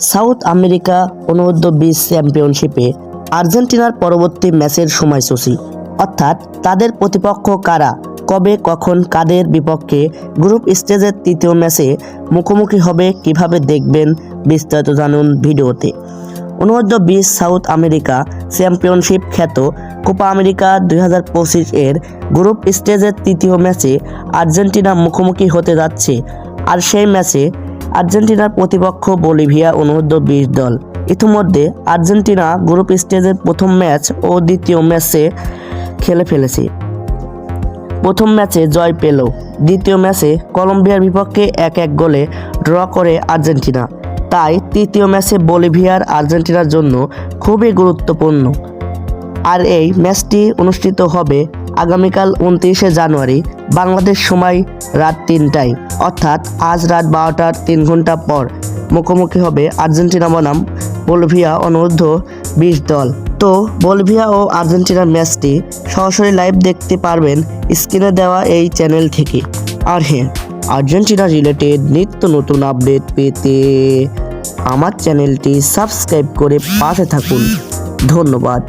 South America অনূর্ধ্ব-20 চ্যাম্পিয়নশিপে আর্জেন্টিনার পরবর্তী ম্যাচের সময়সূচি, অর্থাৎ তাদের প্রতিপক্ষ কারা, কবে, কখন, কাদের বিপক্ষে গ্রুপ স্টেজের তৃতীয় ম্যাচে মুখোমুখি হবে, কিভাবে দেখবেন, বিস্তারিত জানুন ভিডিওতে। অনূর্ধ্ব-20 সাউথ আমেরিকা চ্যাম্পিয়নশিপ খ্যাত কোপা আমেরিকা 2025 এর গ্রুপ স্টেজের তৃতীয় ম্যাচে আর্জেন্টিনা মুখোমুখি হতে যাচ্ছে। আর সেই ম্যাচে আর্জেন্টিনার প্রতিপক্ষ বলিভিয়া অনূর্ধ্ব-20 দল। ইতিমধ্যে আর্জেন্টিনা গ্রুপ স্টেজের প্রথম ম্যাচ ও দ্বিতীয় ম্যাচে খেলে ফেলেছে। প্রথম ম্যাচে জয় পেল, দ্বিতীয় ম্যাচে কলম্বিয়ার বিপক্ষে 1-1 গোলে ড্র করে আর্জেন্টিনা। তাই তৃতীয় ম্যাচে বলিভিয়ার আর্জেন্টিনার জন্য খুবই গুরুত্বপূর্ণ। আর এই ম্যাচটি অনুষ্ঠিত হবে আগামীকাল 29শে জানুয়ারি বাংলাদেশ সময় রাত 3টায়, অর্থাৎ আজ রাত 12টার 3 ঘন্টা পর মুখোমুখি হবে আর্জেন্টিনা বনাম বলিভিয়া অনূর্ধ্ব-20 দল। তো বলিভিয়া ও আর্জেন্টিনার ম্যাচটি সরাসরি লাইভ দেখতে পারবেন স্ক্রিনে দেওয়া এই চ্যানেল থেকে। আর হ্যাঁ, আর্জেন্টিনা রিলেটেড নিত্য নতুন আপডেট পেতে আমার চ্যানেলটি সাবস্ক্রাইব করে পাশে থাকুন। ধন্যবাদ।